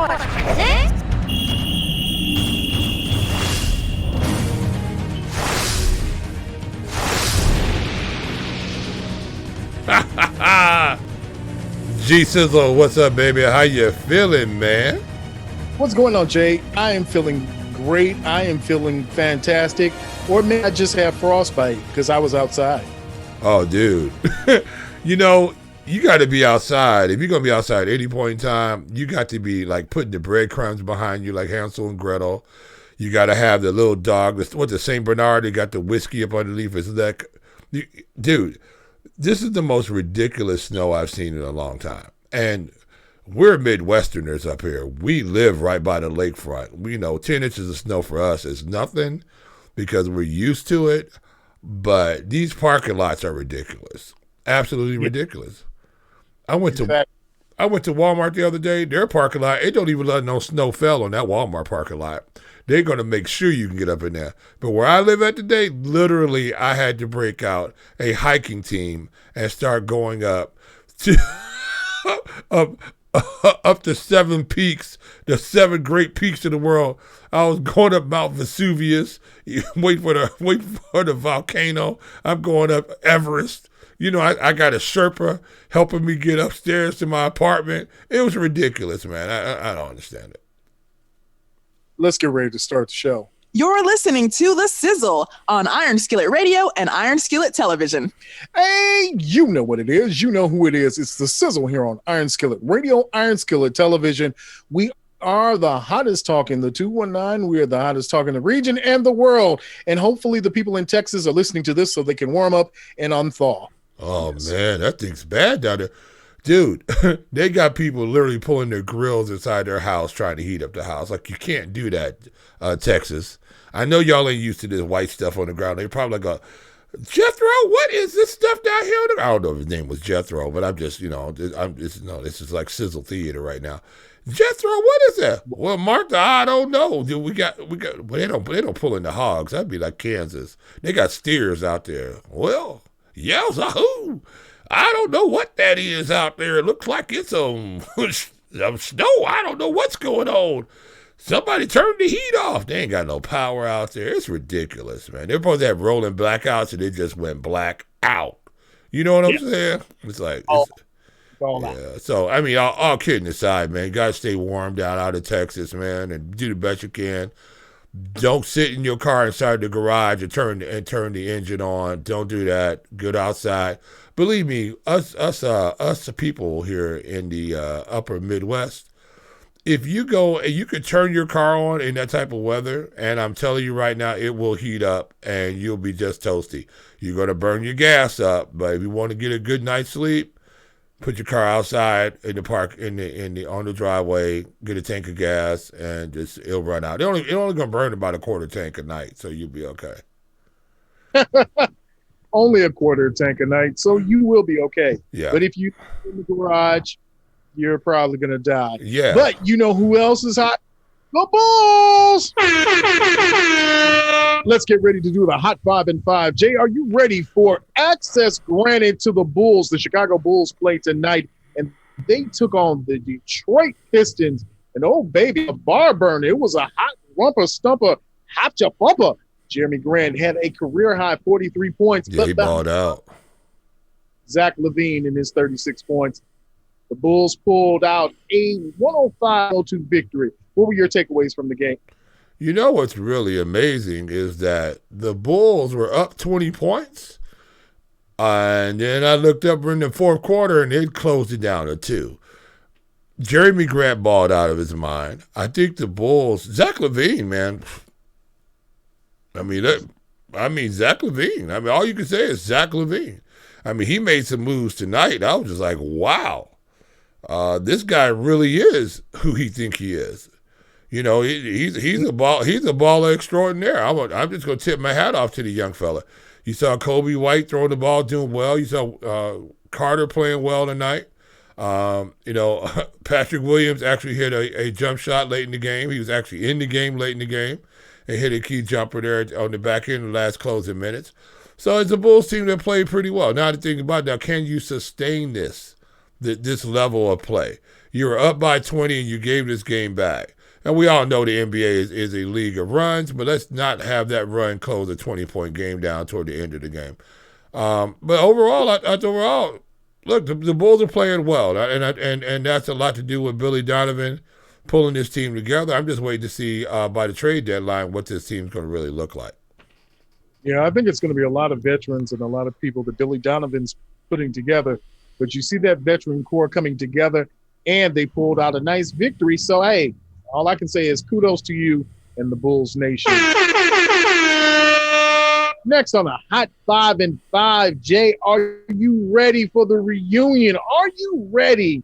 Equals presents SIZZLE, what's up, baby? How you feeling, man? What's going on, Jay? I am feeling great. I am feeling fantastic. Or may I just have frostbite because I was outside. Oh, dude. You know, you got to be outside. If you're going to be outside at any point in time, you got to be like putting the breadcrumbs behind you like Hansel and Gretel. You got to have the little dog, what the St. Bernard, they got the whiskey up underneath his neck. Dude, this is the most ridiculous snow I've seen in a long time. And we're Midwesterners up here. We live right by the lakefront. We know 10 inches of snow for us is nothing because we're used to it. But these parking lots are ridiculous. Absolutely ridiculous. I went to Walmart the other day. Their parking lot, it don't even let no snow fell on that Walmart parking lot. They're going to make sure you can get up in there. But where I live at today, literally, I had to break out a hiking team and start going up to up to 7 peaks, the 7 great peaks of the world. I was going up Mount Vesuvius, wait for the volcano. I'm going up Everest. You know, I got a Sherpa helping me get upstairs to my apartment. It was ridiculous, man. I don't understand it. Let's get ready to start the show. You're listening to The Sizzle on Iron Skillet Radio and Iron Skillet Television. Hey, you know what it is. You know who it is. It's The Sizzle here on Iron Skillet Radio, Iron Skillet Television. We are the hottest talk in the 219. We are the hottest talk in the region and the world. And hopefully the people in Texas are listening to this so they can warm up and unthaw. Oh, man, that thing's bad down there. Dude, they got people literally pulling their grills inside their house trying to heat up the house. Like, you can't do that, Texas. I know y'all ain't used to this white stuff on the ground. They probably go, Jethro, what is this stuff down here? I don't know if his name was Jethro, but I'm just, this is like Sizzle Theater right now. Jethro, what is that? Well, Martha, I don't know. Dude, we got. Well, they don't pull in the hogs. That'd be like Kansas. They got steers out there. Well, yowza-hoo. I don't know what that is out there. It looks like it's snow. I don't know what's going on. Somebody turned the heat off. They ain't got no power out there. It's ridiculous, man. They're supposed to have rolling blackouts, and it just went black out. You know what I'm saying? It's like, yeah. So, I mean, all kidding aside, man, you got to stay warm down out of Texas, man, and do the best you can. Don't sit in your car inside the garage and turn the engine on. Don't do that. Get outside. Believe me, us people here in the upper Midwest, if you go and you could turn your car on in that type of weather, and I'm telling you right now, it will heat up and you'll be just toasty. You're gonna burn your gas up, but if you want to get a good night's sleep, put your car outside in the park on the driveway, get a tank of gas, and it'll run out. It only gonna burn about a quarter tank a night, so you'll be okay. Only a quarter tank a night, so you will be okay. Yeah. But if you in the garage, you're probably gonna die. Yeah. But you know who else is hot? The Bulls. Let's get ready to do the Hot 5 and 5. Jay, are you ready for access granted to the Bulls? The Chicago Bulls play tonight, and they took on the Detroit Pistons. And oh baby, a bar burner. It was a hot rumper stumper, hopcha bumper. Jeremy Grant had a career-high 43 points. Yeah, he balled out. Zach LaVine in his 36 points. The Bulls pulled out a 105-102 victory. What were your takeaways from the game? You know what's really amazing is that the Bulls were up 20 points, and then I looked up in the fourth quarter, and it closed it down to 2. Jeremy Grant balled out of his mind. I think the Bulls, Zach LaVine, man, Zach LaVine. I mean, all you can say is Zach LaVine. I mean, he made some moves tonight. I was just like, wow, this guy really is who he think he is. You know, he's a baller extraordinaire. I'm just gonna tip my hat off to the young fella. You saw Kobe White throwing the ball, doing well. You saw Carter playing well tonight. Patrick Williams actually hit a jump shot late in the game. He was actually in the game late in the game and hit a key jumper there on the back end of the last closing minutes. So it's a Bulls team that played pretty well. Now the thing about it, now, can you sustain this? this level of play. You were up by 20 and you gave this game back. And we all know the NBA is a league of runs, but let's not have that run close a 20-point game down toward the end of the game. But overall, look, the Bulls are playing well, and that's a lot to do with Billy Donovan pulling this team together. I'm just waiting to see by the trade deadline what this team's going to really look like. Yeah, I think it's going to be a lot of veterans and a lot of people that Billy Donovan's putting together. But you see that veteran core coming together, and they pulled out a nice victory. So, hey, all I can say is kudos to you and the Bulls Nation. Next on the Hot 5 and 5, Jay, are you ready for the reunion? Are you ready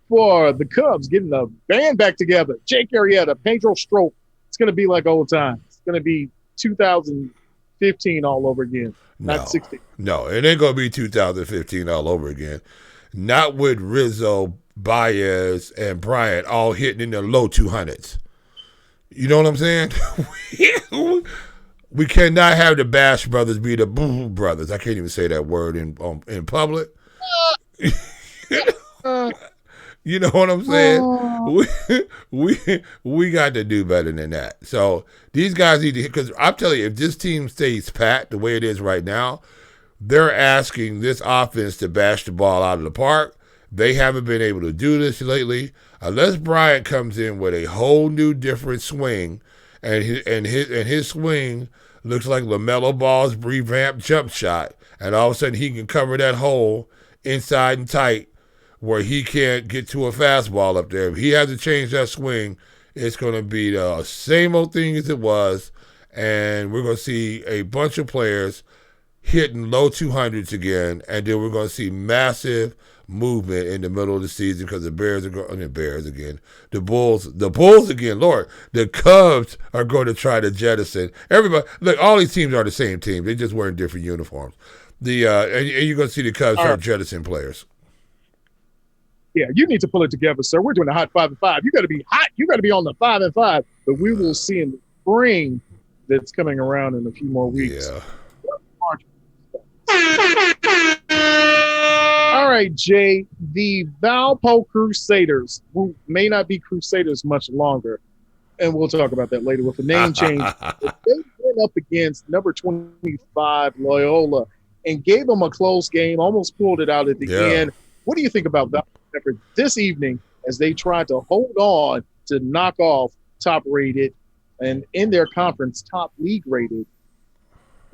for the Cubs getting the band back together? Jake Arrieta, Pedro Strop. It's going to be like old times. It's going to be 2015 all over again, not 16. No, it ain't going to be 2015 all over again. Not with Rizzo, Baez, and Bryant all hitting in the low 200s. You know what I'm saying? We cannot have the Bash brothers be the Boo brothers. I can't even say that word in public. You know what I'm saying? We got to do better than that. So these guys need to, because I'm telling you, if this team stays pat the way it is right now, they're asking this offense to bash the ball out of the park. They haven't been able to do this lately. Unless Bryant comes in with a whole new different swing, and his swing looks like LaMelo Ball's revamped jump shot, and all of a sudden he can cover that hole inside and tight where he can't get to a fastball up there. If he has to change that swing, it's going to be the same old thing as it was, and we're going to see a bunch of players hitting low 200s again, and then we're going to see massive movement in the middle of the season because the Bears are going, the Bears again, the Bulls again, Lord, the Cubs are going to try to jettison everybody. Look, all these teams are the same team. They just wearing different uniforms. And you're going to see the Cubs start jettison players. Yeah, you need to pull it together, sir. We're doing a Hot 5 and 5. You got to be hot. You got to be on the 5 and 5. But we will see in the spring that's coming around in a few more weeks. Yeah. All right, Jay, the Valpo Crusaders, who may not be Crusaders much longer, and we'll talk about that later with the name change, they went up against number 25 Loyola and gave them a close game, almost pulled it out at the end. What do you think about that effort this evening as they tried to hold on to knock off top-rated and in their conference top league-rated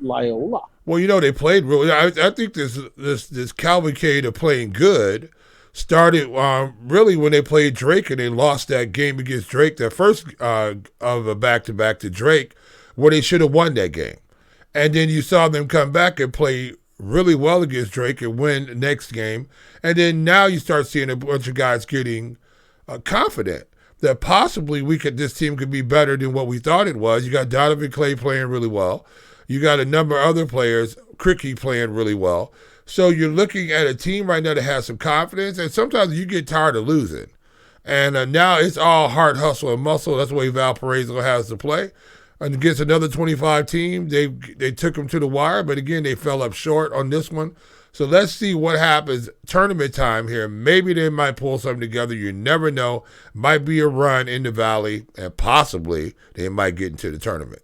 Loyola? Well, they played really. I think this Cavalcade of playing good started really when they played Drake and they lost that game against Drake, their first of a back-to-back to Drake, where they should have won that game. And then you saw them come back and play really well against Drake and win the next game. And then now you start seeing a bunch of guys getting confident that possibly this team could be better than what we thought it was. You got Donovan Clay playing really well. You got a number of other players, Cricky playing really well. So you're looking at a team right now that has some confidence, and sometimes you get tired of losing. And now it's all heart, hustle, and muscle. That's the way Valparaiso has to play. And against another 25 team, they took them to the wire, but again, they fell up short on this one. So let's see what happens tournament time here. Maybe they might pull something together. You never know. Might be a run in the Valley, and possibly they might get into the tournament.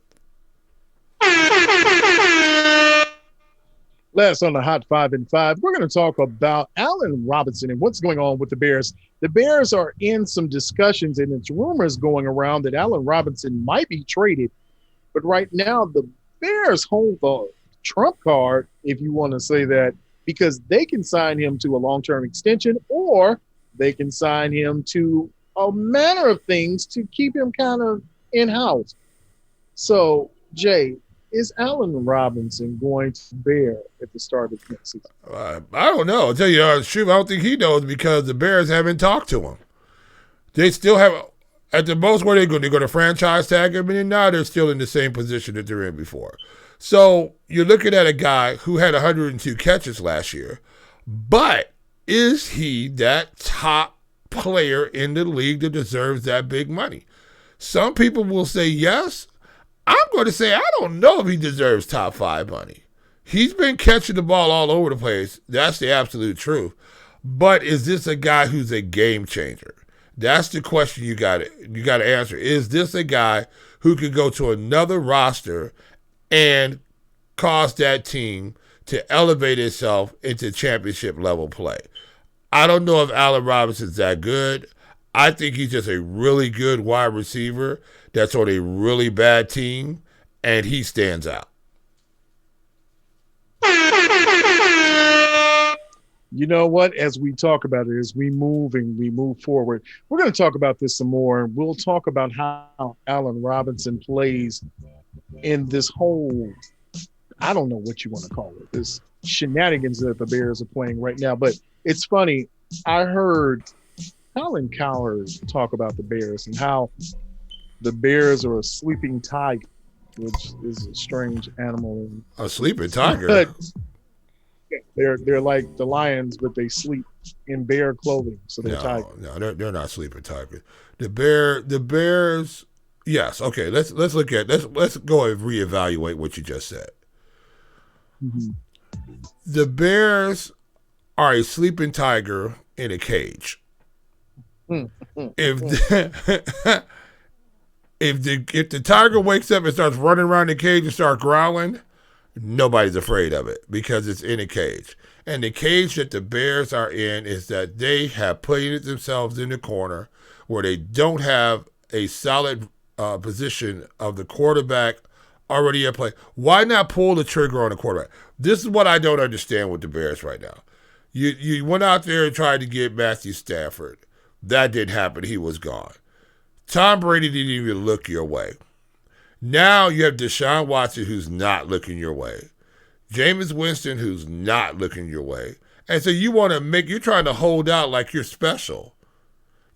Last on the Hot 5 and 5, we're going to talk about Allen Robinson and what's going on with the Bears. The Bears are in some discussions, and it's rumors going around that Allen Robinson might be traded. But right now, the Bears hold the trump card, if you want to say that, because they can sign him to a long-term extension, or they can sign him to a manner of things to keep him kind of in-house. So, Jay, is Allen Robinson going to Bear at the start of next season? I don't know. I'll tell you the truth, I don't think he knows because the Bears haven't talked to him. They still have, at the most, where they're going to franchise tag him, and now they're still in the same position that they're in before. So you're looking at a guy who had 102 catches last year, but is he that top player in the league that deserves that big money? Some people will say yes. I'm going to say I don't know if he deserves top 5 money. He's been catching the ball all over the place. That's the absolute truth. But is this a guy who's a game changer? That's the question you got to answer. Is this a guy who could go to another roster and cause that team to elevate itself into championship level play? I don't know if Allen Robinson's that good. I think he's just a really good wide receiver that's on a really bad team, and he stands out. You know what? As we talk about it, as we move forward, we're going to talk about this some more. We'll talk about how Allen Robinson plays in this whole, I don't know what you want to call it, this shenanigans that the Bears are playing right now. But it's funny. I heard Colin Cowherd talk about the Bears and how the Bears are a sleeping tiger, which is a strange animal. A sleeping tiger? But they're like the lions, but they sleep in bear clothing, so they're tigers. No, they're not sleeping tigers. The Bears. Yes, okay. Let's go and reevaluate what you just said. Mm-hmm. The Bears are a sleeping tiger in a cage. If the tiger wakes up and starts running around the cage and starts growling, nobody's afraid of it because it's in a cage. And the cage that the Bears are in is that they have put themselves in the corner where they don't have a solid position of the quarterback already in play. Why not pull the trigger on the quarterback? This is what I don't understand with the Bears right now. You went out there and tried to get Matthew Stafford. That didn't happen. He was gone. Tom Brady didn't even look your way. Now you have Deshaun Watson, who's not looking your way. Jameis Winston, who's not looking your way. And so you're trying to hold out like you're special.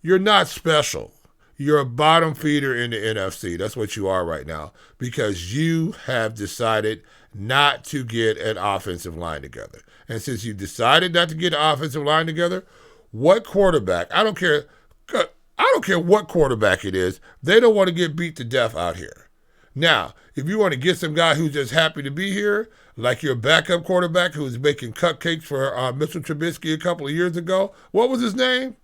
You're not special. You're a bottom feeder in the NFC. That's what you are right now because you have decided not to get an offensive line together. And since you decided not to get an offensive line together, what quarterback, I don't care what quarterback it is, they don't want to get beat to death out here. Now, if you want to get some guy who's just happy to be here, like your backup quarterback who was making cupcakes for Mitchell Trubisky a couple of years ago, what was his name?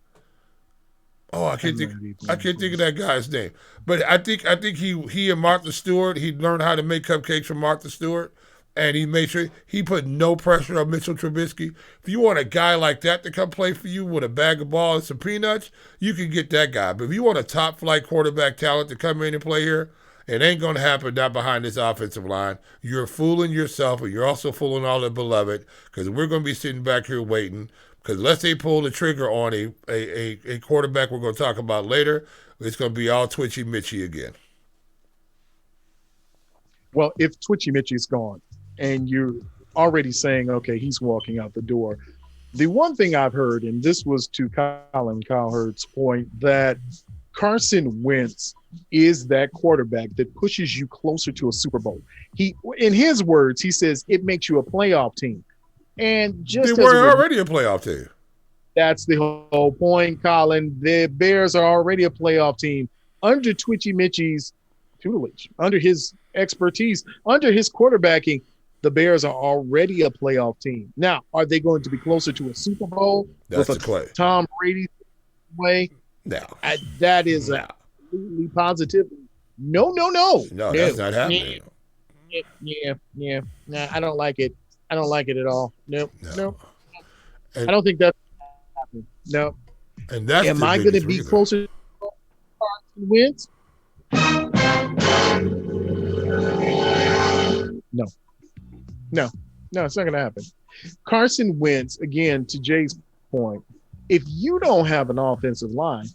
Oh, I can't think of that guy's name. But I think he and Martha Stewart, he learned how to make cupcakes from Martha Stewart, and he made sure he put no pressure on Mitchell Trubisky. If you want a guy like that to come play for you with a bag of balls and some peanuts, you can get that guy. But if you want a top flight quarterback talent to come in and play here, it ain't going to happen, not behind this offensive line. You're fooling yourself, and you're also fooling all the beloved, because we're going to be sitting back here waiting. Because unless they pull the trigger on a quarterback we're going to talk about later, it's going to be all Twitchy Mitchy again. Well, if Twitchy Mitchy's gone, and you're already saying, okay, he's walking out the door, the one thing I've heard, and this was to Colin Cowherd's point, that Carson Wentz is that quarterback that pushes you closer to a Super Bowl. He, in his words, he says it makes you a playoff team. And just they were already a playoff team. That's the whole point, Colin. The Bears are already a playoff team under Twitchy Mitchy's tutelage, under his expertise, under his quarterbacking. The Bears are already a playoff team. Now, are they going to be closer to a Super Bowl That's with the play. Tom Brady way? No. That is absolutely positive. No. No, that's not happening. Yeah. Nah, I don't like it. I don't like it at all. Nope. I don't think that's happening. No. And that's Am I going to be closer to Carson Wentz? No, it's not going to happen. Carson Wentz, again, to Jay's point, if you don't have an offensive line,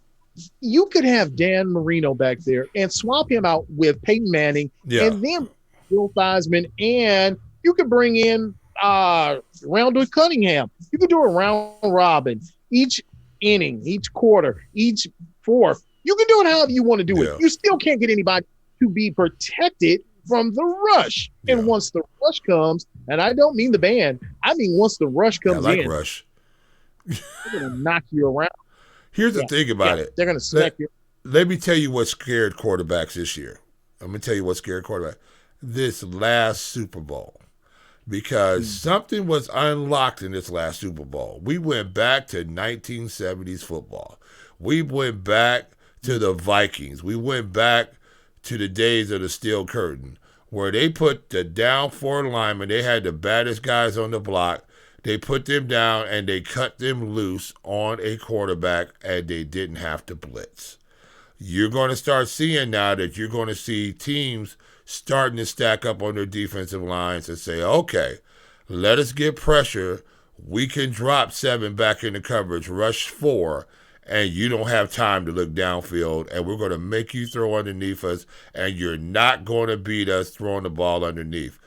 you could have Dan Marino back there and swap him out with Peyton Manning and then Bill Theismann, and you could bring in Randall Cunningham. You could do a round robin each inning, each quarter, each fourth. You can do it however you want to do it. You still can't get anybody to be protected from the rush. And once the rush comes, and I don't mean the band, I mean once the rush comes in, rush. they're going to knock you around. Here's the thing about it. They're going to smack you. Let me tell you what scared quarterbacks this year. I'm going to tell you what scared quarterbacks. This last Super Bowl. because something was unlocked in this last Super Bowl. We went back to 1970s football. We went back to the Vikings. We went back to the days of the Steel Curtain, where they put the down four linemen. They had the baddest guys on the block. They put them down and they cut them loose on a quarterback, and they didn't have to blitz. You're going to start seeing now that you're going to see teams starting to stack up on their defensive lines and say, okay, let us get pressure. We can drop 7 back into coverage, rush 4, and you don't have time to look downfield, and we're going to make you throw underneath us, and you're not going to beat us throwing the ball underneath.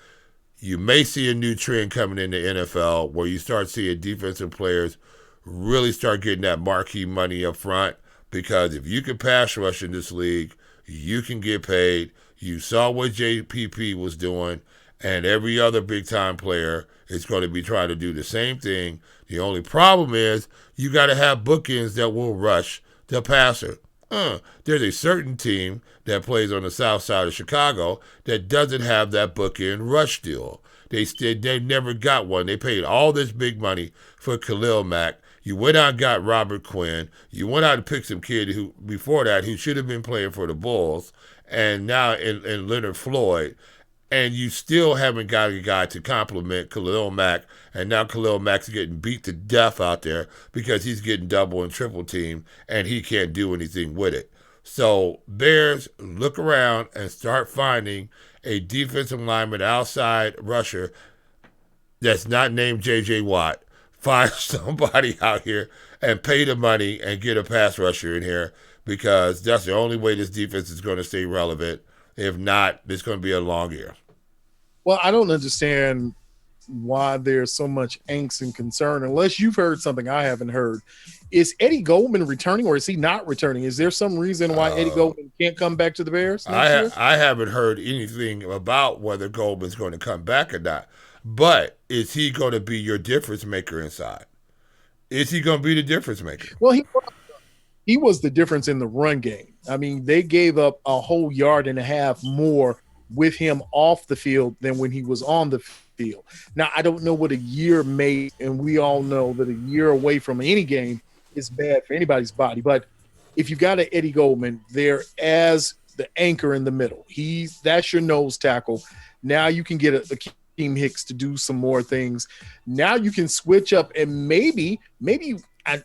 You may see a new trend coming in the NFL where you start seeing defensive players really start getting that marquee money up front, because if you can pass rush in this league, you can get paid. You saw what JPP was doing, and every other big-time player is going to be trying to do the same thing. The only problem is you got to have bookends that will rush the passer. There's a certain team that plays on the south side of Chicago that doesn't have that bookend rush deal. They never got one. They paid all this big money for Khalil Mack. You went out and got Robert Quinn. You went out and picked some kid who before that who should have been playing for the Bulls, and now in Leonard Floyd. And you still haven't got a guy to complement Khalil Mack, and now Khalil Mack's getting beat to death out there because he's getting double and triple teamed, and he can't do anything with it. So Bears, look around and start finding a defensive lineman outside rusher that's not named J.J. Watt. Find somebody out here and pay the money and get a pass rusher in here, because that's the only way this defense is going to stay relevant. If not, it's going to be a long year. Well, I don't understand why there's so much angst and concern, unless you've heard something I haven't heard. Is Eddie Goldman returning, or is he not returning? Is there some reason why Eddie Goldman can't come back to the Bears next year? I haven't heard anything about whether Goldman's going to come back or not. But is he going to be your difference maker inside? Is he going to be the difference maker? Well, he was the difference in the run game. I mean, they gave up a whole yard and a half more with him off the field than when he was on the field. Now, I don't know what a year made, and we all know that a year away from any game is bad for anybody's body. But if you got an Eddie Goldman there as the anchor in the middle, that's your nose tackle. Now you can get a Akeem Hicks to do some more things. Now you can switch up, and maybe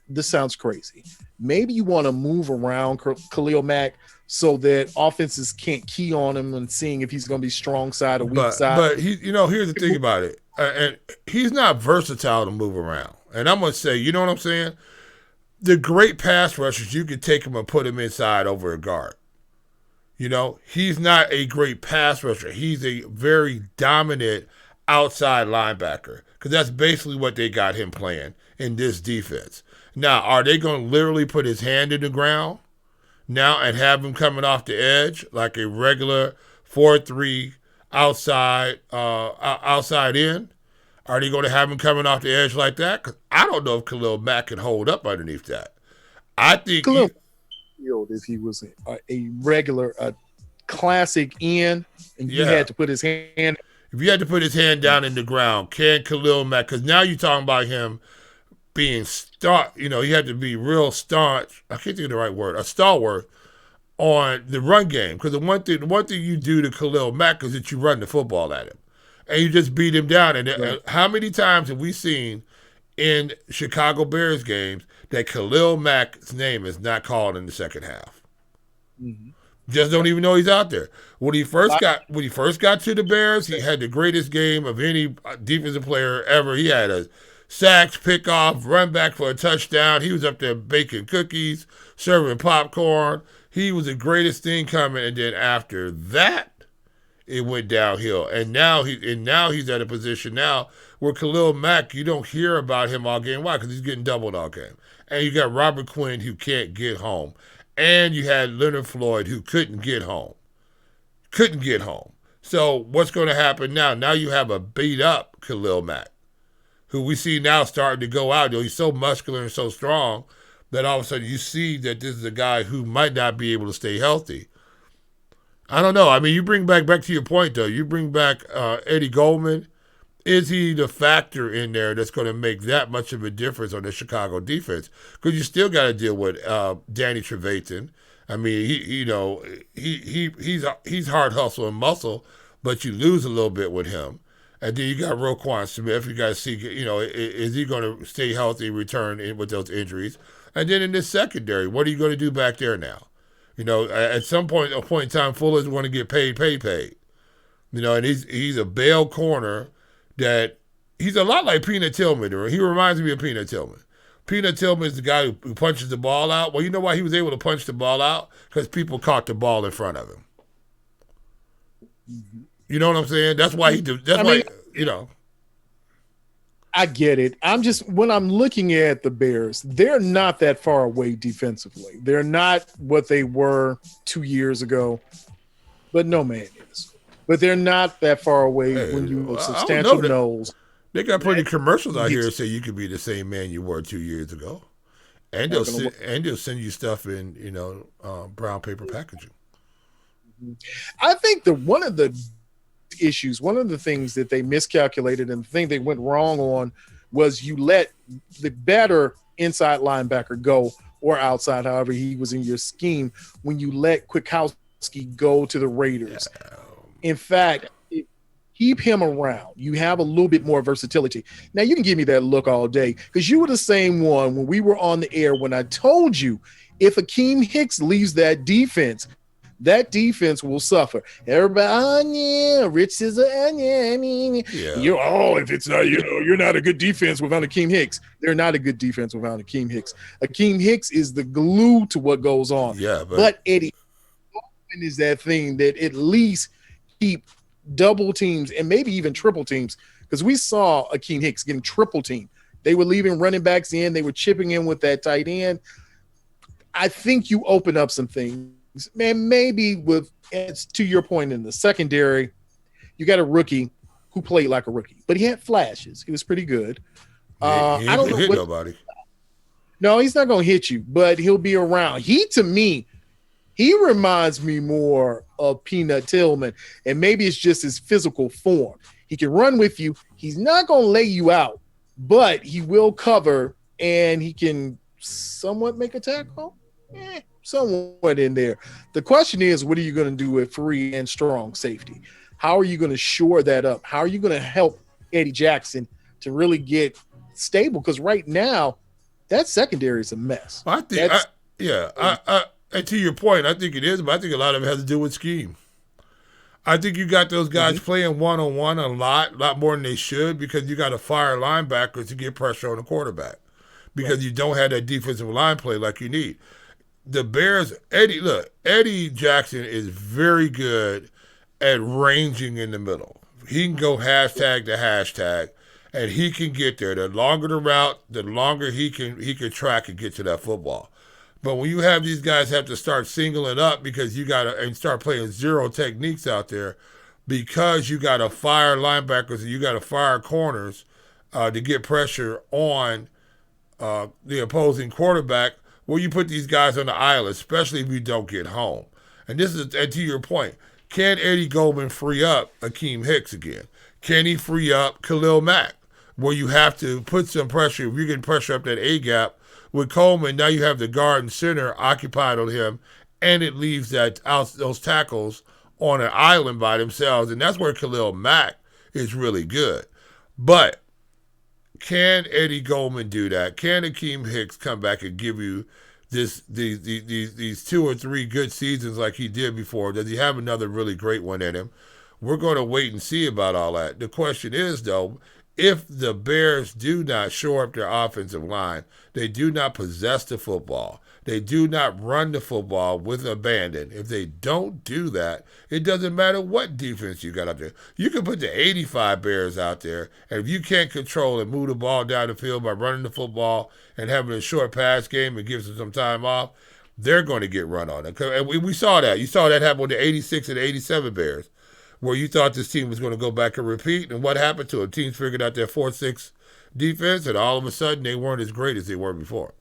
this sounds crazy. Maybe you want to move around Khalil Mack so that offenses can't key on him and seeing if he's going to be strong side or weak side. But here's the thing about it. And he's not versatile to move around. And I'm going to say, you know what I'm saying? The great pass rushers, you can take him and put him inside over a guard. You know, he's not a great pass rusher. He's a very dominant outside linebacker, because that's basically what they got him playing in this defense. Now, are they going to literally put his hand in the ground now and have him coming off the edge like a regular 4-3 outside in? Are they going to have him coming off the edge like that? Because I don't know if Khalil Mack can hold up underneath that. I think if he was a regular, classic end, and you had to put his hand. If you had to put his hand down in the ground, can Khalil Mack? Because now you're talking about him being he had to be real staunch. I can't think of the right word. A stalwart on the run game. Because the one thing you do to Khalil Mack is that you run the football at him, and you just beat him down. And how many times have we seen in Chicago Bears games that Khalil Mack's name is not called in the second half? Mm-hmm. Just don't even know he's out there. When he first got to the Bears, he had the greatest game of any defensive player ever. He had a sacks, pickoff, run back for a touchdown. He was up there baking cookies, serving popcorn. He was the greatest thing coming. And then after that, it went downhill. And now he's at a position now where Khalil Mack, you don't hear about him all game. Why? Because he's getting doubled all game. And you got Robert Quinn, who can't get home. And you had Leonard Floyd, who couldn't get home. So what's going to happen now? Now you have a beat-up Khalil Mack, who we see now starting to go out. He's so muscular and so strong that all of a sudden you see that this is a guy who might not be able to stay healthy. I don't know. I mean, you bring back to your point, though. You bring back Eddie Goldman, is he the factor in there that's going to make that much of a difference on the Chicago defense? Because you still got to deal with Danny Trevathan. I mean, he's hard hustle and muscle, but you lose a little bit with him. And then you got Roquan Smith. You got to see, is he going to stay healthy, return with those injuries? And then in the secondary, what are you going to do back there now? At some point, in time, Fuller's going to get paid. And he's a bail corner that he's a lot like Peanut Tillman. He reminds me of Peanut Tillman. Peanut Tillman is the guy who punches the ball out. Well, you know why he was able to punch the ball out? Because people caught the ball in front of him. Mm-hmm. You know what I'm saying? That's why he did. I get it. When I'm looking at the Bears, they're not that far away defensively. They're not what they were 2 years ago, but no man is. But they're not that far away when you substantial nose. They got plenty of commercials out here that say you could be the same man you were 2 years ago, and they'll send you stuff in brown paper packaging. I think one of the things that they miscalculated and the thing they went wrong on was you let the better inside linebacker go, or outside, however he was in your scheme, when you let Kwiatkowski go to the Raiders. Yeah. In fact, keep him around. You have a little bit more versatility. Now, you can give me that look all day because you were the same one when we were on the air when I told you if Akeem Hicks leaves that defense will suffer. Everybody, Rich is if it's not, you're not a good defense without Akeem Hicks. They're not a good defense without Akeem Hicks. Akeem Hicks is the glue to what goes on. Yeah, but Eddie is that thing that at least keep double teams and maybe even triple teams, because we saw Akeem Hicks getting triple team. They were leaving running backs in. They were chipping in with that tight end. I think you open up some things. Man, maybe to your point in the secondary, you got a rookie who played like a rookie, but he had flashes. He was pretty good. I don't know hit nobody. No, he's not going to hit you, but he'll be around. To me, he reminds me more of Peanut Tillman, and maybe it's just his physical form. He can run with you. He's not going to lay you out, but he will cover, and he can somewhat make a tackle. Somewhat in there. The question is, what are you going to do with free and strong safety? How are you going to shore that up? How are you going to help Eddie Jackson to really get stable? Because right now, that secondary is a mess. And to your point, I think it is, but I think a lot of it has to do with scheme. I think you got those guys playing one-on-one a lot more than they should, because you got to fire linebackers to get pressure on the quarterback, because you don't have that defensive line play like you need. The Bears, Eddie Jackson is very good at ranging in the middle. He can go hashtag to hashtag, and he can get there. The longer the route, the longer he can track and get to that football. But when you have these guys have to start singling up because and start playing zero techniques out there, because you got to fire linebackers and you got to fire corners to get pressure on the opposing quarterback. Well, you put these guys on the island, especially if you don't get home. And to your point, can Eddie Goldman free up Akeem Hicks again? Can he free up Khalil Mack, where you have to put some pressure? If you can pressure up that A-gap with Coleman, now you have the guard and center occupied on him, and it leaves those tackles on an island by themselves, and that's where Khalil Mack is really good. But can Eddie Goldman do that? Can Akeem Hicks come back and give you these 2 or 3 good seasons like he did before? Does he have another really great one in him? We're going to wait and see about all that. The question is, though, if the Bears do not shore up their offensive line, they do not possess the football, they do not run the football with abandon. If they don't do that, it doesn't matter what defense you got out there. You can put the 85 Bears out there, and if you can't control and move the ball down the field by running the football and having a short pass game and gives them some time off, they're going to get run on. And we saw that. You saw that happen with the 86 and 87 Bears, where you thought this team was going to go back and repeat, and what happened to them? Teams figured out their 4-6 defense, and all of a sudden they weren't as great as they were before.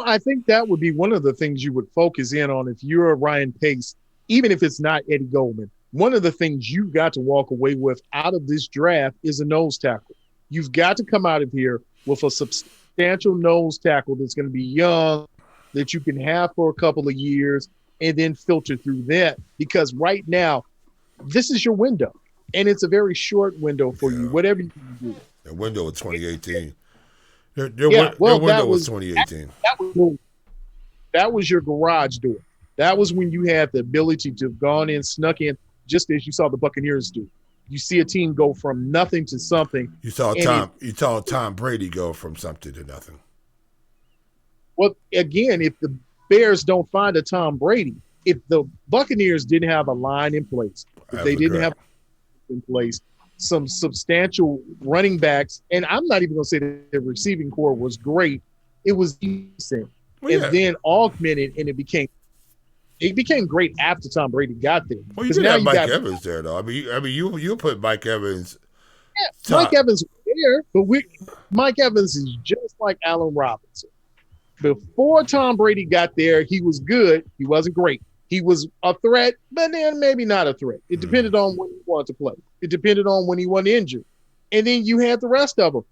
I think that would be one of the things you would focus in on if you're Ryan Pace, even if it's not Eddie Goldman. one of the things you've got to walk away with out of this draft is a nose tackle. You've got to come out of here with a substantial nose tackle that's going to be young, that you can have for a couple of years, and then filter through that. Because right now, this is your window, and it's a very short window for you, whatever you can do. The window was 2018. Their window was 2018. That was your garage door. That was when you had the ability to have gone in, snuck in, just as you saw the Buccaneers do. You see a team go from nothing to something. You saw Tom Brady go from something to nothing. Well, again, if the Bears don't find a Tom Brady, if the Buccaneers didn't have a line in place, if they didn't have in place some substantial running backs, and I'm not even going to say that the receiving core was great. It was decent. Well, and then augmented, and it became great after Tom Brady got there. Well, you did have Mike Evans there, though. I mean, you put Mike Evans. Yeah, Mike Evans was there, but Mike Evans is just like Allen Robinson. Before Tom Brady got there, he was good. He wasn't great. He was a threat, but then maybe not a threat. It depended on when he wanted to play. It depended on when he wasn't injured. And then you had the rest of them.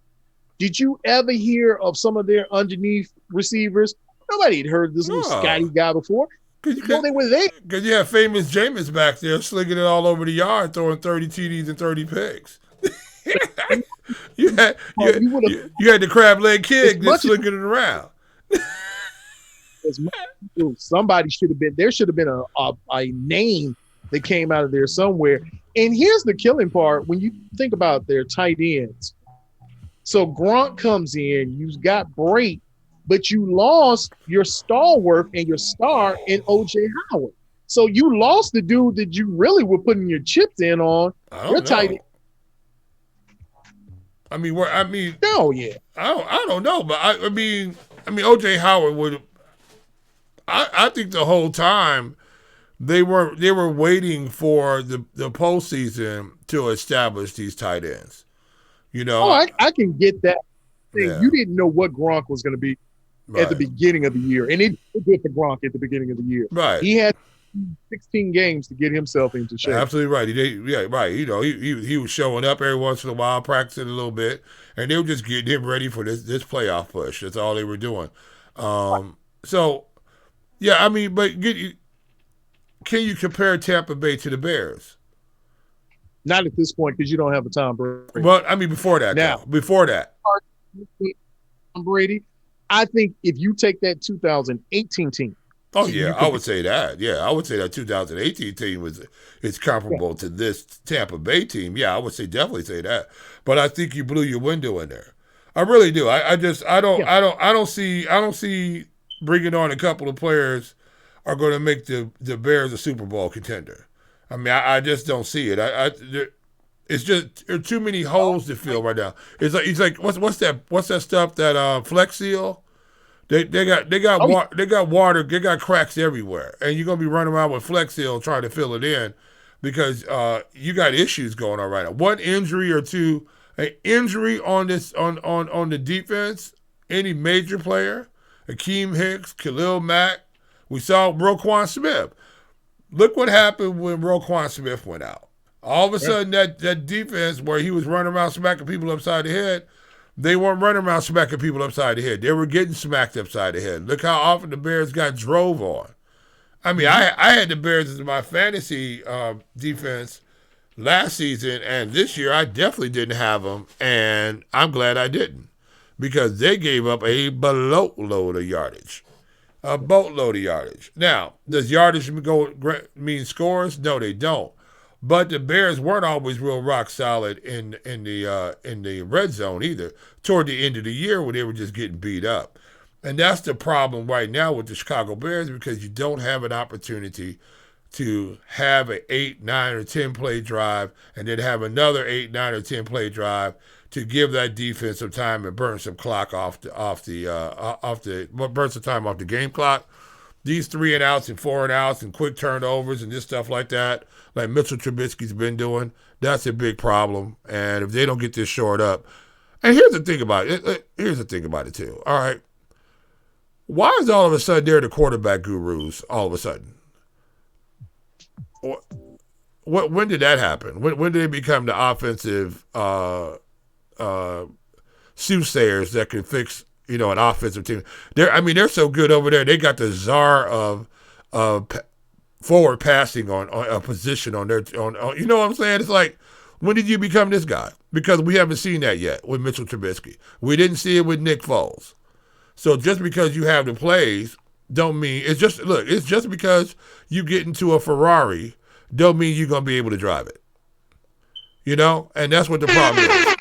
Did you ever hear of some of their underneath receivers? Nobody had heard this little Scotty guy before. They were there. Because you have famous Jameis back there slinging it all over the yard, throwing 30 TDs and 30 picks. you had the crab leg kid just slinging it around. Somebody should have been there. Should have been a name that came out of there somewhere. And here's the killing part when you think about their tight ends. So Gronk comes in, you've got Brate, but you lost your stalwart and your star in O.J. Howard. So you lost the dude that you really were putting your chips in on. Your tight end. I mean, no, yeah. I don't know, but I mean, O.J. Howard would. I think the whole time they were waiting for the postseason to establish these tight ends. You know, I can get that. Yeah. You didn't know what Gronk was going to be at the beginning of the year, and it did for Gronk at the beginning of the year. Right, he had 16 games to get himself into shape. Absolutely right. Right. You know, he was showing up every once in a while, practicing a little bit, and they were just getting him ready for this playoff push. That's all they were doing. So, yeah, I mean, but can you compare Tampa Bay to the Bears? Not at this point because you don't have a Tom Brady. But I mean, before that, Tom Brady. I think if you take that 2018 team. Oh yeah, I would say that. Yeah, I would say that 2018 team is comparable to this Tampa Bay team. Yeah, I would definitely say that. But I think you blew your window in there. I really do. I don't see bringing on a couple of players are going to make the Bears a Super Bowl contender. I mean, I just don't see it. It's just there are too many holes to fill right now. It's like what's that stuff that Flex Seal? They got water, they got cracks everywhere, and you're gonna be running around with Flex Seal trying to fill it in because you got issues going on right now. One injury or two, an injury on the defense, any major player, Akeem Hicks, Khalil Mack. We saw Roquan Smith. Look what happened when Roquan Smith went out. All of a sudden, that defense where he was running around smacking people upside the head, they weren't running around smacking people upside the head. They were getting smacked upside the head. Look how often the Bears got drove on. I mean, I had the Bears as my fantasy defense last season, and this year I definitely didn't have them, and I'm glad I didn't because they gave up a boatload of yardage. A boatload of yardage. Now, does yardage mean scores? No, they don't. But the Bears weren't always real rock solid in the red zone either. Toward the end of the year, when they were just getting beat up, and that's the problem right now with the Chicago Bears because you don't have an opportunity to have an 8, 9, or 10 play drive, and then have another 8, 9, or 10 play drive to give that defense some time and burn some clock burn some time off the game clock. These 3 and outs and 4 and outs and quick turnovers and just stuff like that, like Mitchell Trubisky's been doing, that's a big problem. And if they don't get this shored up, and here's the thing about it. Here's the thing about it too. All right, why is all of a sudden they're the quarterback gurus? All of a sudden, when did that happen? When did they become the offensive soothsayers that can fix, an offensive team? They're so good over there. They got the czar of forward passing on a position on their on. You know what I'm saying? It's like, when did you become this guy? Because we haven't seen that yet with Mitchell Trubisky. We didn't see it with Nick Foles. So just because you have the plays, don't mean it's just because you get into a Ferrari, don't mean you're gonna be able to drive it. And that's what the problem is.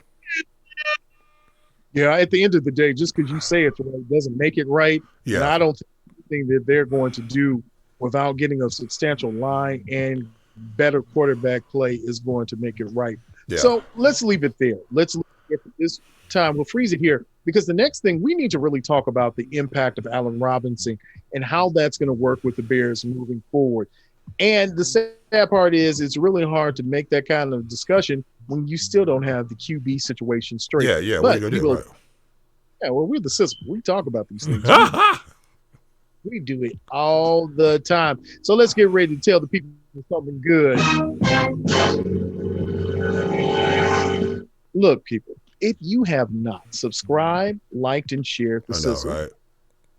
Yeah, at the end of the day, just because you say it's right doesn't make it right. Yeah. And I don't think anything that they're going to do without getting a substantial line and better quarterback play is going to make it right. Yeah. So let's leave it there. Let's leave it at this time. We'll freeze it here because the next thing we need to really talk about the impact of Allen Robinson and how that's going to work with the Bears moving forward. And the sad part is it's really hard to make that kind of discussion when you still don't have the QB situation straight. Yeah. What are you going to do? Right? Yeah, well, we're the system. We talk about these things. We do it all the time. So let's get ready to tell the people something good. Look, people, if you have not subscribed, liked, and shared the Sizzle, right?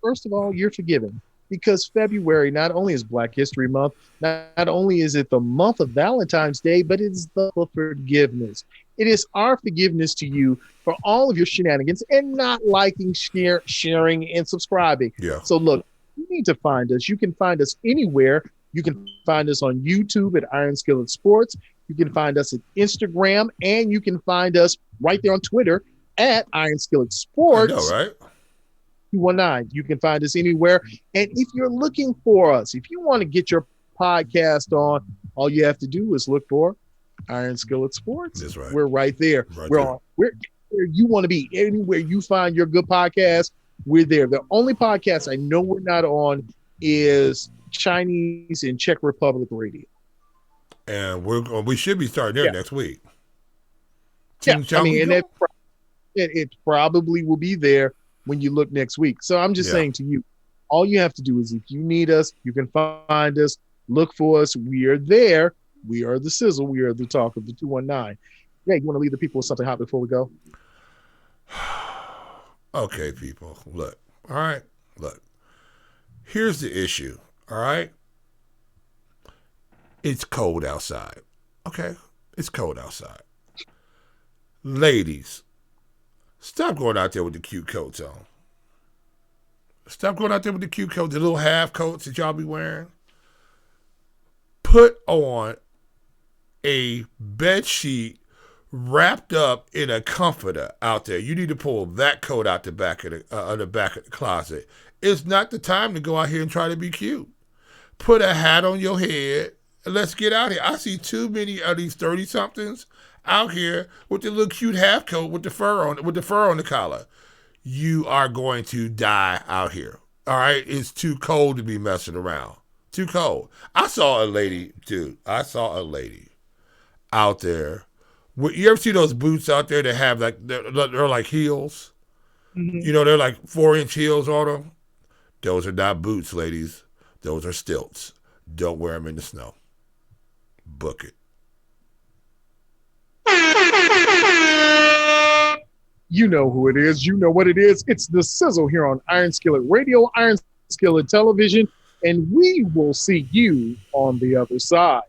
First of all, you're forgiven. Because February not only is Black History Month, not only is it the month of Valentine's Day, but it's the month of forgiveness. It is our forgiveness to you for all of your shenanigans and not liking, sharing, and subscribing. Yeah. So look, you need to find us. You can find us anywhere. You can find us on YouTube at Iron Skillet Sports. You can find us at Instagram, and you can find us right there on Twitter at Iron Skillet Sports. I know, right? 219. You can find us anywhere. And if you're looking for us, if you want to get your podcast on, all you have to do is look for Iron Skillet Sports. That's right. We're right there. Right we're there. on. We're where you want to be. Anywhere you find your good podcast, we're there. The only podcast I know we're not on is Chinese and Czech Republic radio. And we should be starting there next week. Yeah, and it probably will be there when you look next week. So I'm just saying to you, all you have to do is if you need us, you can find us, look for us. We are there. We are the Sizzle. We are the talk of the 219. Yeah, you want to leave the people with something hot before we go? Okay, people. Look. All right. Look. Here's the issue. All right. It's cold outside. Okay. It's cold outside. Ladies, stop going out there with the cute coats on. Stop going out there with the cute coats, the little half coats that y'all be wearing. Put on a bed sheet wrapped up in a comforter out there. You need to pull that coat out the back of the closet. It's not the time to go out here and try to be cute. Put a hat on your head and let's get out here. I see too many of these 30-somethings out here with the little cute half coat with the fur on the collar. You are going to die out here. All right? It's too cold to be messing around. Too cold. I saw a lady out there. You ever see those boots out there that have they're like heels? Mm-hmm. You know, they're like 4-inch heels on them. Those are not boots, ladies. Those are stilts. Don't wear them in the snow. Book it. You know who it is. You know what it is. It's the Sizzle here on Iron Skillet Radio, Iron Skillet Television, and we will see you on the other side.